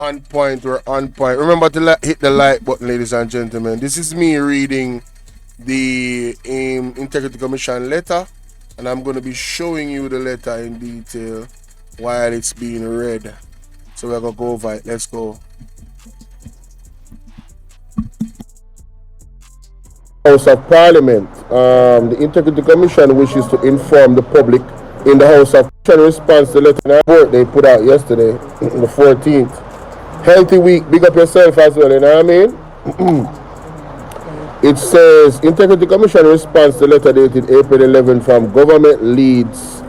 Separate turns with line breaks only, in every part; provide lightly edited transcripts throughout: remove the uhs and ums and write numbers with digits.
On point, we're on point. Remember to hit the like button, ladies and gentlemen. This is me reading the Integrity Commission letter, and I'm going to be showing you the letter in detail while it's being read. So we're going to go over it. Let's go. House of Parliament. The Integrity Commission wishes to inform the public in the House of Parliament response to the letter report they put out yesterday, the 14th. Healthy week, big up yourself as well, you know what I mean? It says, Integrity Commission response to letter dated April 11 from government leads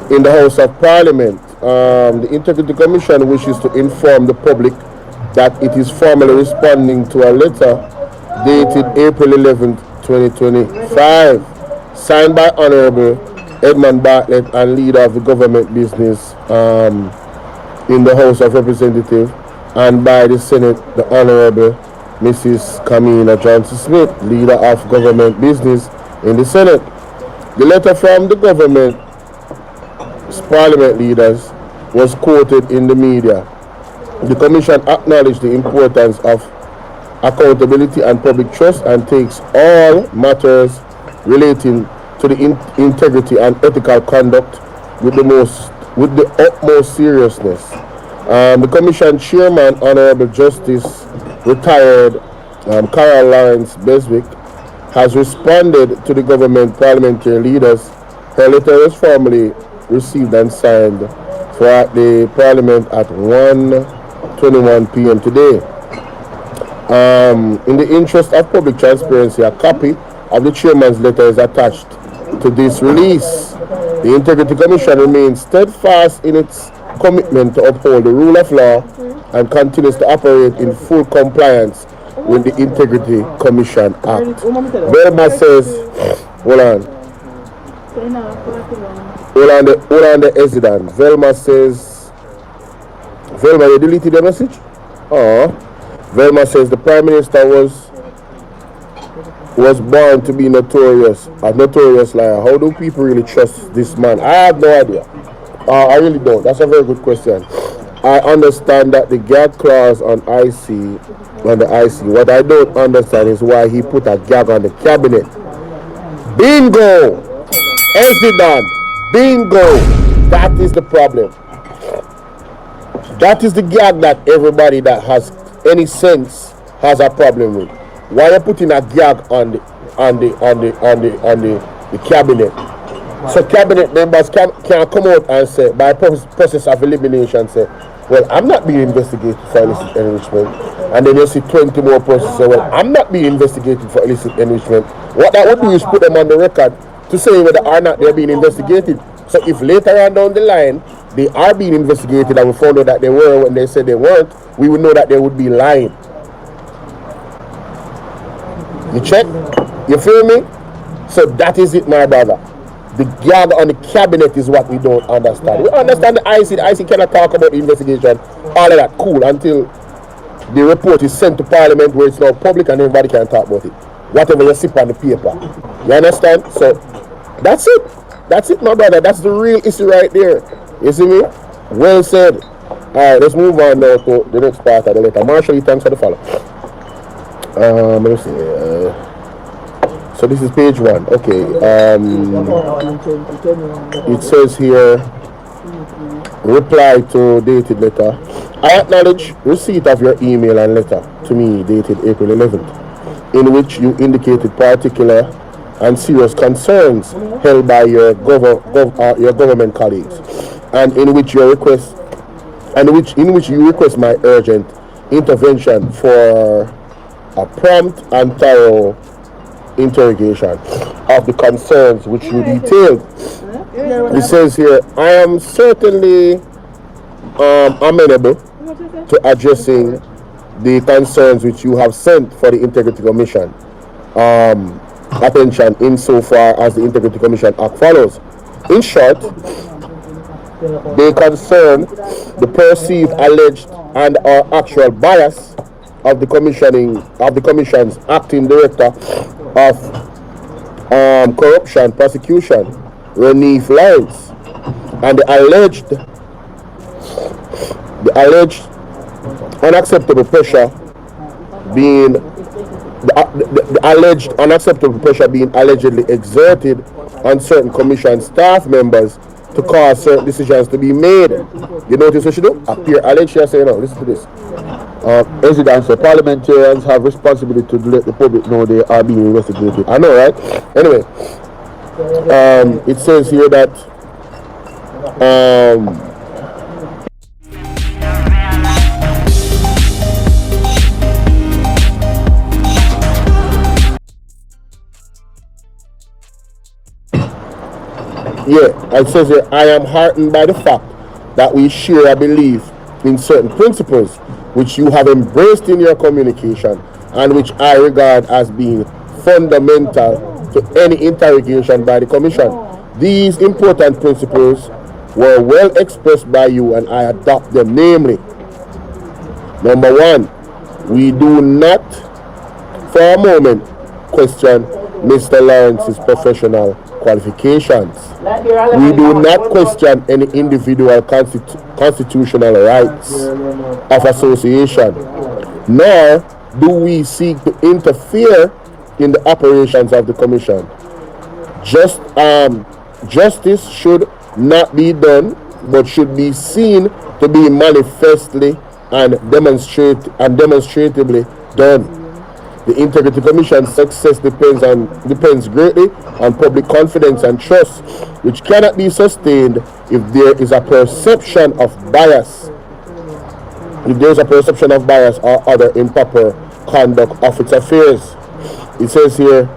in the House of Parliament. The Integrity Commission wishes to inform the public that it is formally responding to a letter dated April 11, 2025, signed by Honorable Edmund Barlett and leader of the government business in the House of Representatives, and by the Senate, the Honorable Mrs. Kamina Johnson-Smith, leader of government business in the Senate. The letter from the government's parliament leaders was quoted in the media. The Commission acknowledged the importance of accountability and public trust and takes all matters relating to the integrity and ethical conduct with the utmost seriousness. The Commission Chairman, Honorable Justice Retired Carol Lawrence Beswick, has responded to the government parliamentary leaders. Her letter was formally received and signed for the Parliament at 1:21 p.m. today. In the interest of public transparency, a copy of the Chairman's letter is attached to this release. The Integrity Commission remains steadfast in its commitment to uphold the rule of law and continues to operate in full compliance with the Integrity Commission Act. Velma says, hold on the Ezidon. Velma says, Velma, you deleted the message? Oh. Velma says the Prime Minister was born to be notorious, a notorious liar. How do people really trust this man? I have no idea. I really don't. That's a very good question. I understand that the gag clause on the IC. What I don't understand is why he put a gag on the cabinet. Bingo! Ezidon. Bingo! That is the problem. That is the gag that everybody that has any sense has a problem with. Why are you putting a gag on the cabinet? So cabinet members can come out and say, by process of elimination, say, well, I'm not being investigated for illicit enrichment. And then you see 20 more persons say, well, I'm not being investigated for illicit enrichment. What that would do is put them on the record to say whether or not they're being investigated. So if later on down the line, they are being investigated and we found out that they were when they said they weren't, we would know that they would be lying. You check? You feel me? So that is it, my brother. The gag on the cabinet is what we don't understand. We understand the IC. The IC cannot talk about the investigation. All of that, cool, until the report is sent to Parliament where it's now public and everybody can talk about it. Whatever you sip on the paper. You understand? So that's it. That's it, my brother. That's the real issue right there. You see me? Well said. Alright, let's move on now to the next part of the letter. Marshall, thanks for the follow. Let me see. So this is page 1. Okay. It says here, reply to dated letter. I acknowledge receipt of your email and letter to me dated April 11th, in which you indicated particular and serious concerns held by your government colleagues, and in which you request my urgent intervention for a prompt and thorough interrogation of the concerns which you detailed. It says here, I am certainly amenable to addressing the concerns which you have sent for the Integrity Commission attention insofar as the Integrity Commission Act follows. In short, they concern the perceived, alleged, and or actual bias of the Commission's acting director of corruption prosecution, Renif Lawrence, and the alleged unacceptable pressure being the alleged unacceptable pressure being allegedly exerted on certain commission staff members to cause certain decisions to be made. You notice what she do? Appear alleged. She say, no, listen to this. Residents or parliamentarians have responsibility to let the public know they are being investigated. I know, right? Anyway, it says here that it says here, I am heartened by the fact that we share a belief in certain principles which you have embraced in your communication and which I regard as being fundamental to any interrogation by the Commission. These important principles were well expressed by you and I adopt them, namely, number one, we do not for a moment question Mr. Lawrence's professional qualifications. We do not question any individual constitutional rights of association, nor do we seek to interfere in the operations of the Commission. Justice should not be done, but should be seen to be manifestly and demonstratively done. The Integrity Commission's success depends greatly on public confidence and trust, which cannot be sustained if there is a perception of bias. If there is a perception of bias or other improper conduct of its affairs. It says here,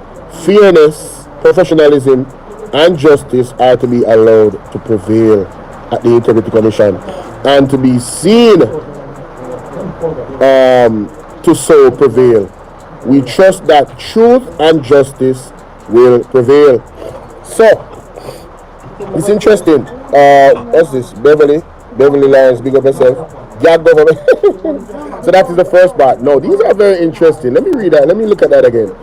fairness, professionalism, and justice are to be allowed to prevail at the Integrity Commission and to be seen to so prevail. We trust that truth and justice will prevail. So, it's interesting. What's this? Beverly Lawrence, big up yourself. Yeah, government. So that is the first part. No, these are very interesting. Let me read that. Let me look at that again.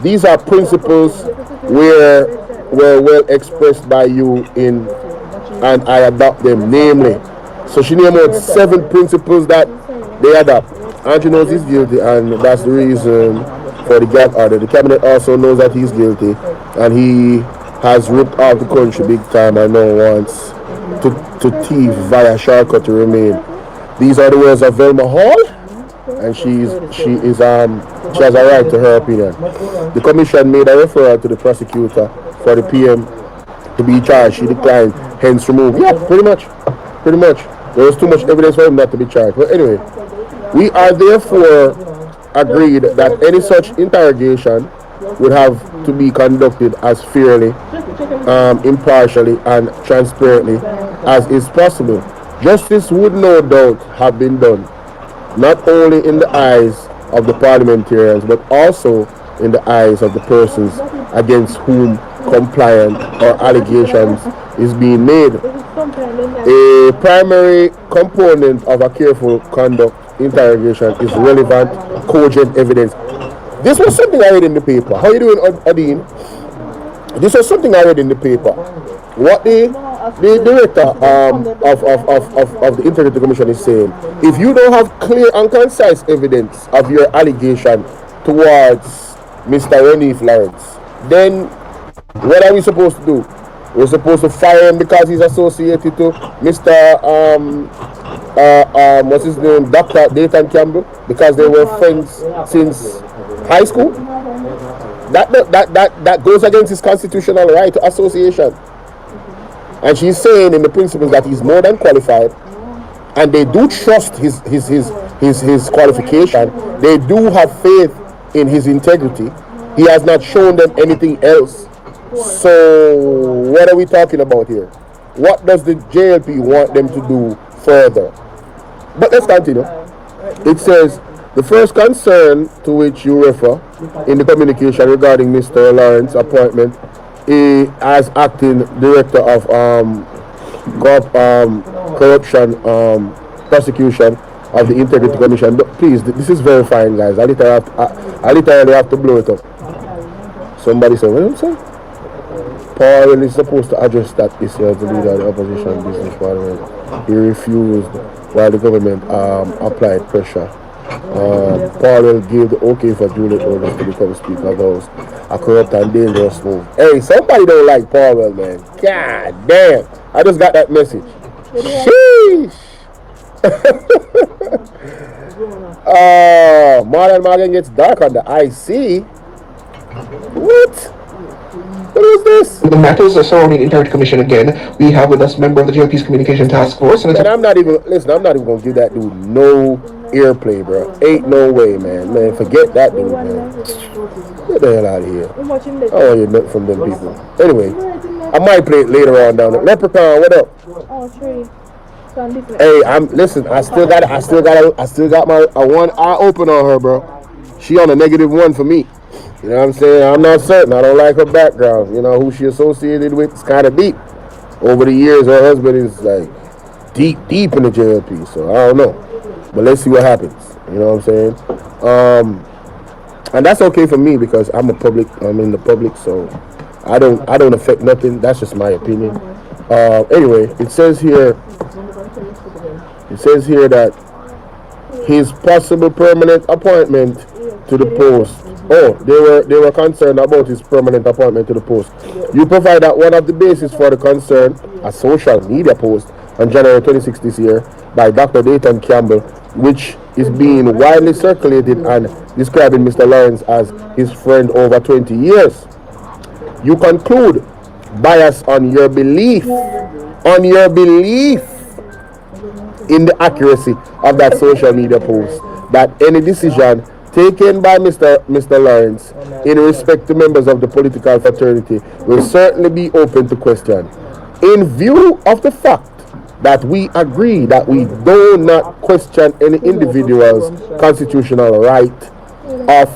These are principles were well expressed by you in, and I adopt them. Namely, so she named out 7 principles that they adopt. Andrew knows he's guilty, and that's the reason for the gag order. The cabinet also knows that he's guilty, and he has ripped off the country big time and now wants to thief via shortcut to remain. These are the words of Velma Hall, and she has a right to her opinion. The commission made a referral to the prosecutor for the PM to be charged. She declined, hence removed. Yeah, pretty much. There was too much evidence for him not to be charged. But anyway, we are therefore agreed that any such interrogation would have to be conducted as fairly, impartially, and transparently as is possible. Justice would no doubt have been done, not only in the eyes of the parliamentarians, but also in the eyes of the persons against whom complaint or allegations is being made. A primary component of a careful conduct interrogation is relevant, cogent evidence. This was something I read in the paper. How are you doing, Adine? This was something I read in the paper. What the director of the Integrity Commission is saying, if you don't have clear and concise evidence of your allegation towards Mr. Renewal Lawrence, then what are we supposed to do? We're supposed to fire him because he's associated to Mr. What's his name, Dr. Dayton Campbell, because they were friends since high school. That goes against his constitutional right to association. And she's saying in the principles that he's more than qualified, and they do trust his qualification. They do have faith in his integrity. He has not shown them anything else. So what are we talking about here? What does the JLP want them to do further? But let's continue. It says, the first concern to which you refer in the communication regarding Mr. Lawrence's appointment as acting director of corruption prosecution of the Integrity Commission. But please, this is verifying, guys. I literally have to blow it up. Somebody said, what did I say? Paul is supposed to address that issue as the leader of the opposition business parliament. He refused while the government applied pressure. Barlett gave the okay for Juliet Orders to become Speaker of the House. A corrupt and dangerous move. Hey, somebody don't like Barlett, man. God damn. I just got that message. Sheesh. Morgan gets dark on the IC. What? What is this?
The matters surrounding the Integrity Commission again. We have with us member of the GLP's Communication Task Force.
And I'm not even gonna give that dude no airplay, bro. Ain't no way, man. Man, forget that dude, man. Get the hell out of here. I don't want to hear nothing from them people. Anyway, I might play it later on down there. Leprechaun, what up?
Oh, true.
Hey, listen. I still got my one eye open on her, bro. She on a -1 for me. You know what I'm saying? I'm not certain. I don't like her background. You know who she associated with. It's kind of deep. Over the years, her husband is like deep in the JLP. So I don't know. But let's see what happens. You know what I'm saying? And that's okay for me because I'm in the public, so I don't affect nothing. That's just my opinion. Anyway, it says here that his possible permanent appointment to the post. Oh, they were concerned about his permanent appointment to the post. You provide that one of the basis for the concern, a social media post on January 26 this year by Dr. Dayton Campbell, which is being widely circulated and describing Mr. Lawrence as his friend over 20 years. You conclude bias on your belief in the accuracy of that social media post, that any decision taken by Mr. Lawrence in respect to members of the political fraternity will certainly be open to question. In view of the fact that we agree that we do not question any individual's constitutional right of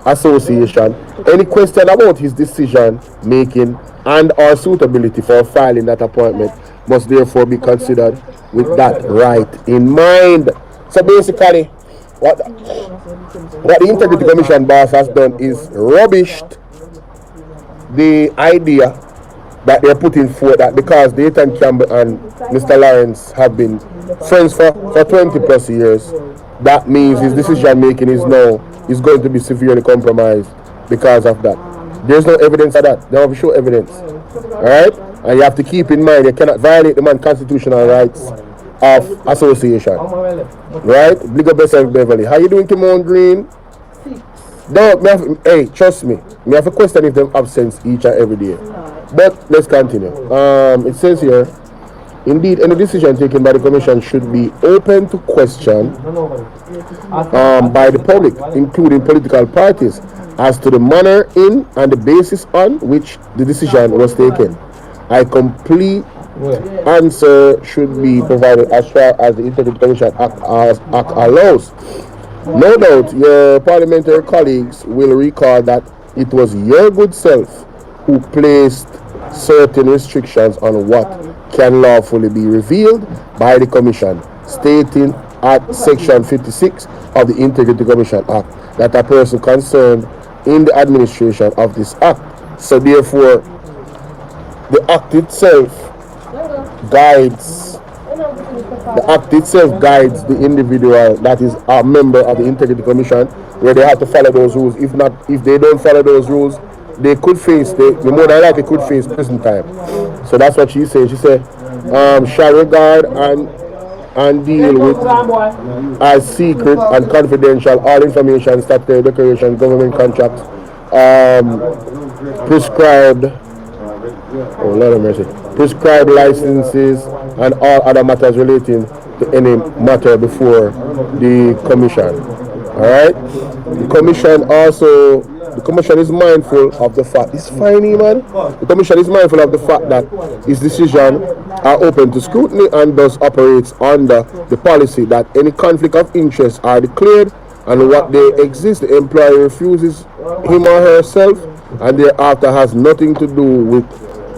association, any question about his decision making and or suitability for filing that appointment must therefore be considered with that right in mind. So basically, what the Integrity Commission boss has done is rubbished the idea that they're putting forth that because Dayton Campbell and Mr. Lawrence have been friends for 20 plus years, that means his decision making is going to be severely compromised because of that. There's no evidence of that. They have to show evidence. Alright? And you have to keep in mind you cannot violate the man's constitutional rights of association. Right? Big up yourself, Beverly. How you doing, Timon Green? Dog, hey, trust me. Me have a question if them absence each and every day. But let's continue. It says here, indeed, any decision taken by the Commission should be open to question by the public, including political parties, as to the manner in and the basis on which the decision was taken. A complete answer should be provided as far as the Integrity Commission Act allows. No doubt your parliamentary colleagues will recall that it was your good self who placed certain restrictions on what can lawfully be revealed by the Commission, stating at Section 56 of the Integrity Commission Act that a person concerned in the administration of this Act. So therefore, the Act itself guides the individual that is a member of the Integrity Commission, where they have to follow those rules. If they don't follow those rules, they could face, they more than likely could face prison time. So that's what she said. She said, shall regard and deal with as secret and confidential all information, statutory declaration, government contracts, prescribed licenses and all other matters relating to any matter before the Commission. Alright? The Commission is mindful of the fact, it's funny, man. The Commission is mindful of the fact that its decisions are open to scrutiny and thus operates under the policy that any conflict of interest are declared, and what they exist, the employer refuses him or herself, and thereafter has nothing to do with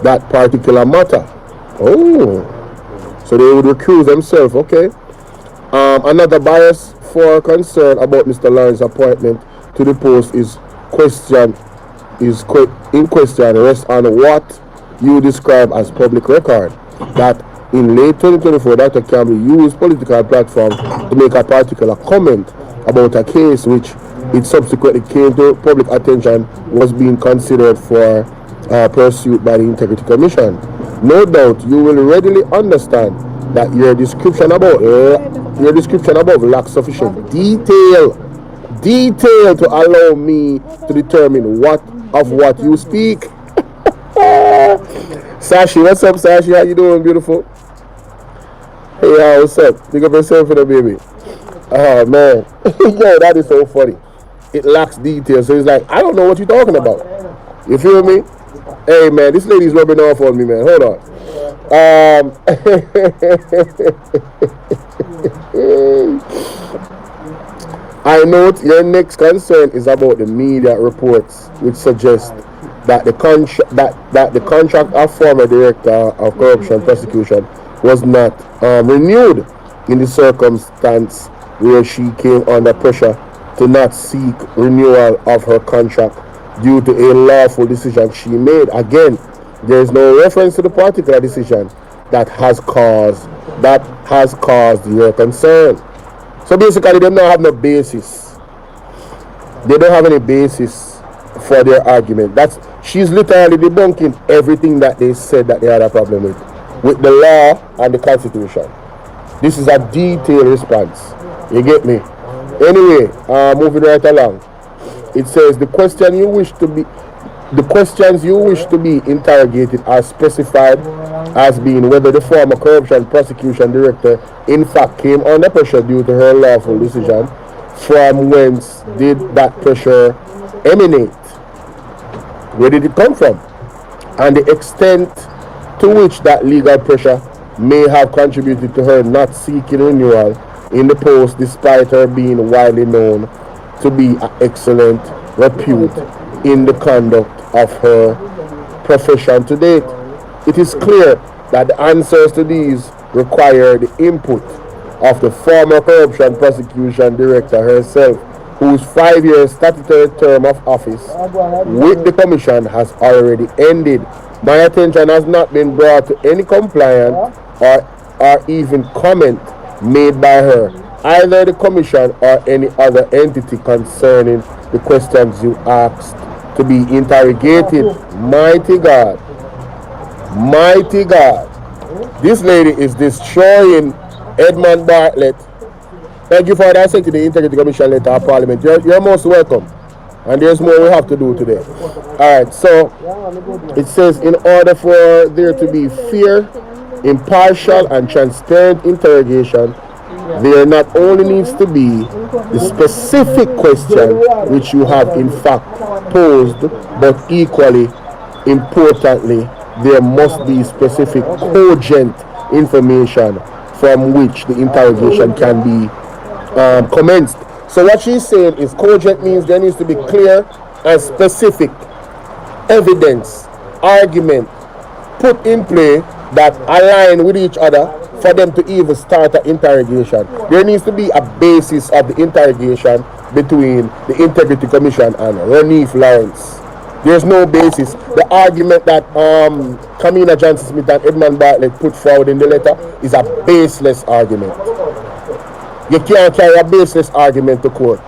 that particular matter. Oh, so they would recuse themselves, okay. Another bias for concern about Mr. Lawrence's appointment to the post in question rests on what you describe as public record, that in late 2024, Dr. Campbell used political platform to make a particular comment about a case which it subsequently came to public attention was being considered for pursuit by the Integrity Commission. No doubt you will readily understand that your description above lacks sufficient detail to allow me to determine what you speak. Sashi, what's up, Sashi? How you doing, beautiful? Hey, what's up? Pick up yourself for the baby. Oh man, yo, that is so funny. It lacks detail, so it's like I don't know what you're talking about. You feel me? Hey man, this lady's rubbing off on me, man. Hold on. I note your next concern is about the media reports, which suggest that the contract of former director of corruption prosecution was not renewed in the circumstance where she came under pressure to not seek renewal of her contract due to a lawful decision she made. Again, there is no reference to the particular decision that has caused your concern. So basically, they don't have no basis. They don't have any basis for their argument. She's literally debunking everything that they said that they had a problem with the law and the Constitution. This is a detailed response. You get me? Anyway, moving right along. It says the questions you wish to be interrogated are specified as being whether the former corruption prosecution director in fact came under pressure due to her lawful decision, from whence did that pressure emanate, where did it come from, and the extent to which that legal pressure may have contributed to her not seeking renewal in the post despite her being widely known to be an excellent repute in the conduct of her profession to date. It is clear that the answers to these require the input of the former corruption prosecution director herself, whose 5-year statutory term of office with the commission has already ended. My attention has not been brought to any compliant or even comment made by her, either the commission or any other entity concerning the questions you asked to be interrogated. Mighty God. Mighty God. This lady is destroying Edmund Barlett. Thank you for that. I sent you the Integrity Commission letter of Parliament. You're most welcome. And there's more we have to do today. Alright, so it says in order for there to be fair, impartial and transparent interrogation, there not only needs to be the specific question which you have in fact posed, but equally importantly, there must be specific cogent information from which the interrogation can be commenced. So what she's saying is cogent means there needs to be clear and specific evidence, argument put in play that align with each other for them to even start an interrogation. There needs to be a basis of the interrogation between the Integrity Commission and Renif Lawrence. There's no basis. The argument that Kamina Johnson-Smith and Edmund Bartlett put forward in the letter is a baseless argument. You can't carry a baseless argument to court.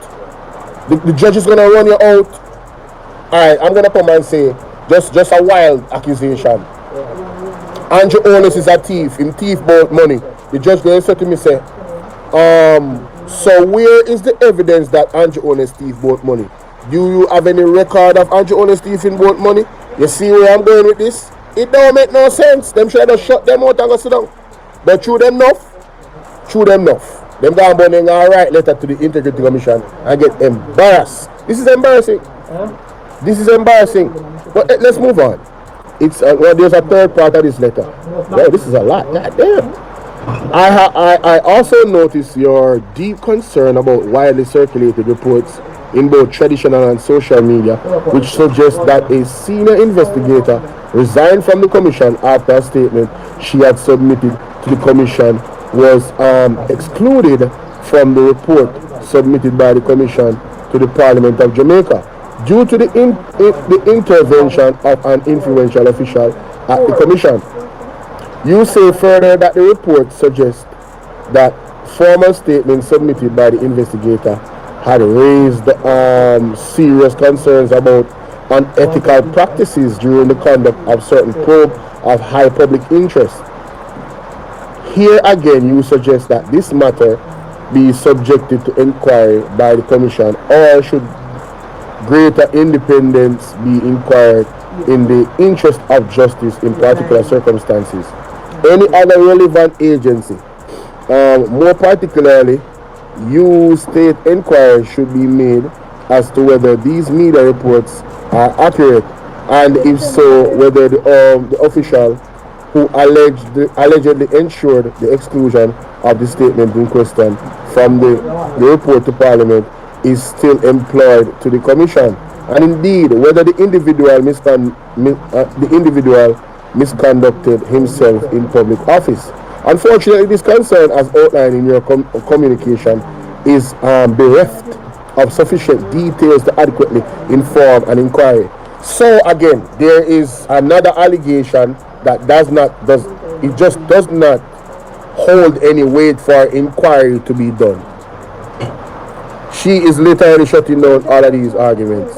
The judge is going to run you out. Alright, I'm going to come and say, just a wild accusation. Andrew Onis is a thief. Him thief bought money. The judge going to say to me, say, so where is the evidence that Andrew Onis thief bought money? Do you have any record of Andrew Onis thieving bought money? You see where I'm going with this? It don't make no sense. Them should have shut them out and go sit down. But through them enough. Them go and burn a right letter to the Integrity Commission and get embarrassed. This is embarrassing. This is embarrassing. But let's move on. It's there's a third part of this letter. Well, this is a lot. God damn. I also noticed your deep concern about widely circulated reports in both traditional and social media, which suggests that a senior investigator resigned from the commission after a statement she had submitted to the commission was excluded from the report submitted by the commission to the Parliament of Jamaica due to the intervention of an influential official at the commission. You say further that the report suggests that formal statements submitted by the investigator had raised serious concerns about unethical practices during the conduct of certain probe of high public interest. Here again, you suggest that this matter be subjected to inquiry by the Commission, or should greater independence be inquired in the interest of justice in particular circumstances. Any other relevant agency, more particularly, you state inquiry should be made as to whether these media reports are accurate, and if so, whether the official who allegedly ensured the exclusion of the statement in question from the report to Parliament is still employed to the Commission, and indeed whether the individual misconducted himself in public office. Unfortunately, this concern, as outlined in your communication, is bereft of sufficient details to adequately inform an inquiry. So again, there is another allegation that does not hold any weight for inquiry to be done. She is literally shutting down all of these arguments.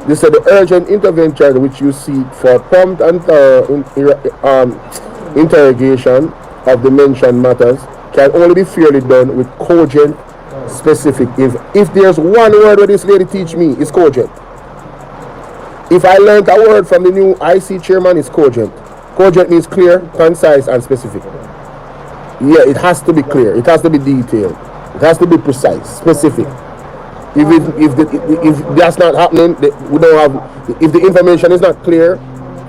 This is the urgent intervention which you seek for prompt and interrogation of the mentioned matters can only be fairly done with cogent specific. If there's one word where this lady teach me, it's cogent. If I learned a word from the new IC chairman, it's cogent. Cogent means clear, concise, and specific. Yeah, it has to be clear. It has to be detailed. It has to be precise, specific. If that's not happening, we don't have. If the information is not clear,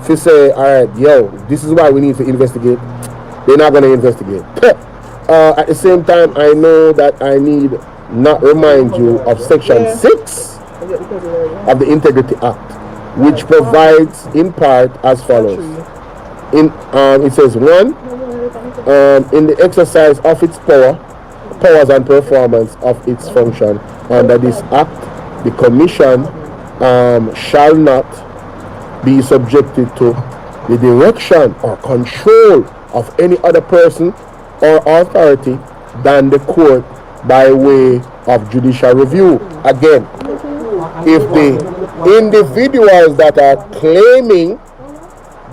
if you say, all right, yo, this is why we need to investigate, they're not going to investigate. At the same time, I know that I need not remind you of Section 6 of the Integrity Act, which provides in part as follows. It says 1, in the exercise of its powers and performance of its function under this act, the Commission shall not be subjected to the direction or control of any other person or authority than the court by way of judicial review. Again, if the individuals that are claiming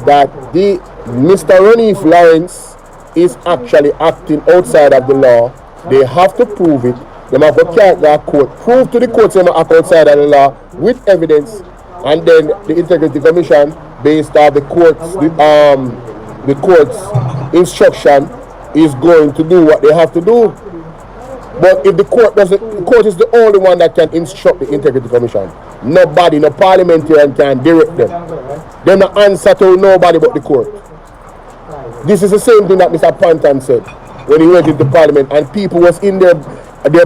that the Mr. Ranif Lawrence is actually acting outside of the law, they have to prove it. They have to carry that court, prove to the court they act outside of the law with evidence, and then the Integrity Commission, based on the court's instruction, is going to do what they have to do. But if the court doesn't, the court is the only one that can instruct the Integrity Commission. Nobody, no parliamentarian can direct them. They're not answer to nobody but the court. This is the same thing that Mr. Panton said when he went into Parliament, and people was in their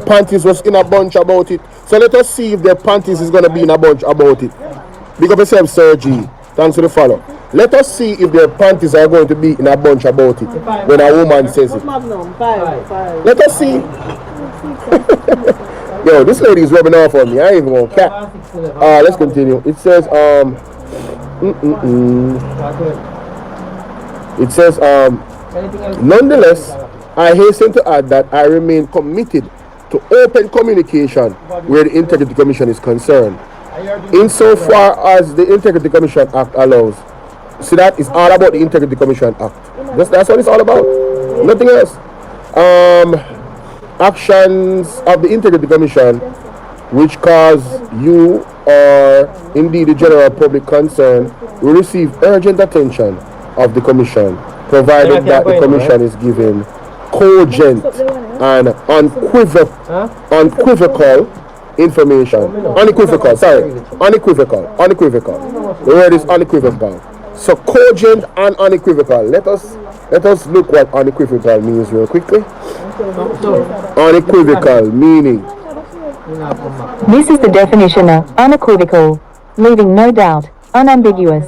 panties was in a bunch about it. So let us see if their panties is going to be in a bunch about it. Big up yourself, Sir G. Thanks for the follow. Let us see if their panties are going to be in a bunch about it when a woman says it. Let us see. Yo, this lady is rubbing off on me. I ain't even gonna cap. Let's continue. It says It says nonetheless, I hasten to add that I remain committed to open communication where the Integrity Commission is concerned, insofar as the Integrity Commission Act allows. See, that is all about the Integrity Commission Act. That's what it's all about. Nothing else. Actions of the Integrity Commission which cause you or indeed the general public concern will receive urgent attention of the Commission, provided that the Commission is given cogent and unequivocal information. Unequivocal. The word is unequivocal. So cogent and unequivocal. Let us look what unequivocal means real quickly. Unequivocal meaning.
This is the definition of unequivocal, leaving no doubt, unambiguous.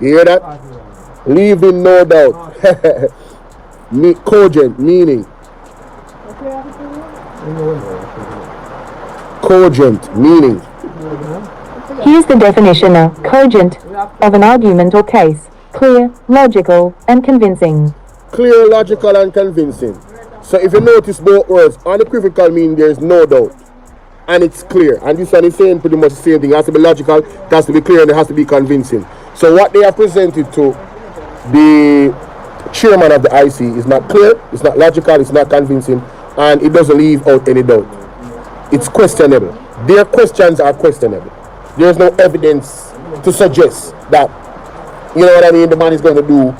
You hear that? Leaving no doubt. Cogent meaning. Cogent meaning.
Here's the definition of cogent of an argument or case, Clear, logical, and convincing.
Clear, logical, and convincing. So if you notice both words, unequivocal means there is no doubt. And it's clear. And this one is saying pretty much the same thing. It has to be logical, it has to be clear, and it has to be convincing. So what they have presented to the chairman of the IC is not clear, it's not logical, it's not convincing, and it doesn't leave out any doubt. It's questionable. Their questions are questionable. There's no evidence to suggest that, you know what I mean, the man is going to do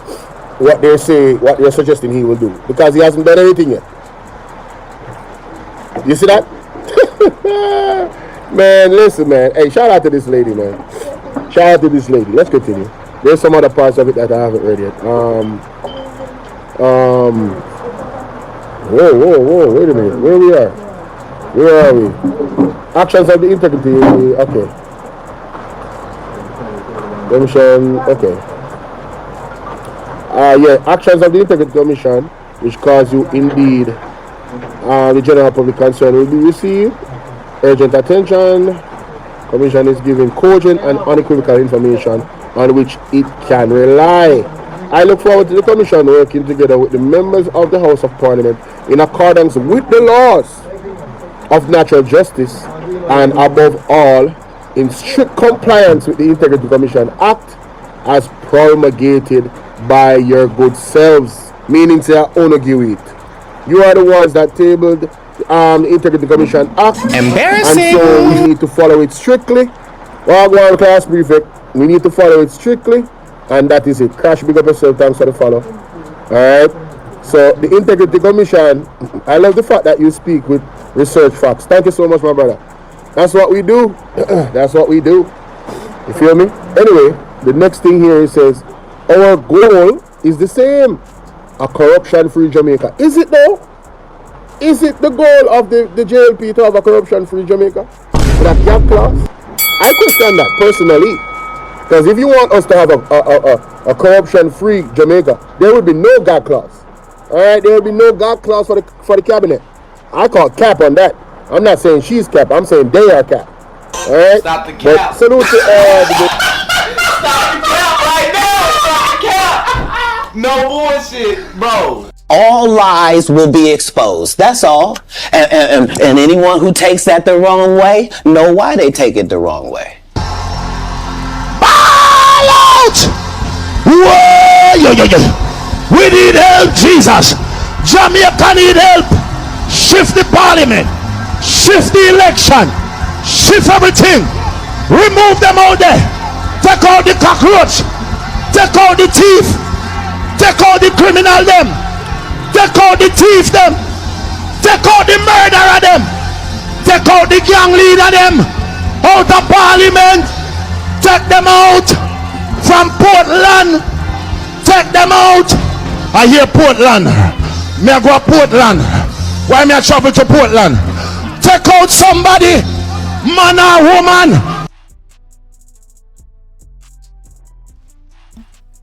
what they say, what they're suggesting he will do, because he hasn't done anything yet. You see that? Man, listen, man. Hey, shout out to this lady, man. Shout out to this lady. Let's continue. There's some other parts of it that I haven't read yet. Whoa, wait a minute. Where we are? Where are we? Actions of the integrity. Okay. Commission. Okay. Yeah, actions of the integrity commission, which cause you indeed the general public concern will be received. Urgent attention. Commission is giving cogent and unequivocal information on which it can rely. I look forward to the Commission working together with the members of the House of Parliament in accordance with the laws of natural justice and above all in strict compliance with the Integrity Commission Act as promulgated by your good selves, meaning to your own it. You are the ones that tabled the Integrity Commission Act.
Embarrassing.
And so we need to follow it strictly. Well, class prefect, we need to follow it strictly. And that is it. Crash, big up yourself. Thanks for the follow. Alright. So, the Integrity Commission, I love the fact that you speak with research facts. Thank you so much, my brother. That's what we do. That's what we do. You feel me? Anyway, the next thing here it says, our goal is the same. A corruption-free Jamaica. Is it though? Is it the goal of the JLP to have a corruption-free Jamaica? That gap clause? I question that personally. Because if you want us to have a corruption-free Jamaica, there will be no gap clause. Alright, there will be no gap clause for the cabinet. I call cap on that. I'm not saying she's cap, I'm saying they are cap. Alright?
Stop the cap.
But salute to
Stop the cap right now! Stop the cap! No bullshit, bro.
All lies will be exposed. That's all. And anyone who takes that the wrong way, know why they take it the wrong way.
Barlett! Whoa! We need help, Jesus. Jamaica need help. Shift the parliament. Shift the election. Shift everything. Remove them out there. Take out the cockroach. Take out the thief. Take out the criminal them. Take out the thief them. Take out the murderer them. Take out the gang leader them. Out of parliament. Take them out from Portland. Take them out. I hear Portland. Me I go to Portland. Why me I travel to Portland? Take out somebody, man or woman.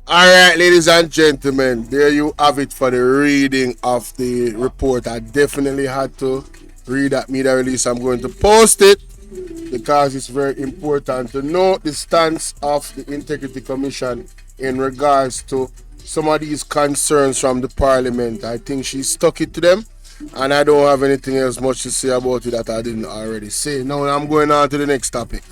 Alright, ladies and gentlemen, there you have it for the reading of the report. I definitely had to read that media release. I'm going to post it because it's very important to know the stance of the Integrity Commission in regards to some of these concerns from the Parliament. I think she stuck it to them, and I don't have anything else much to say about it that I didn't already say. Now I'm going on to the next topic.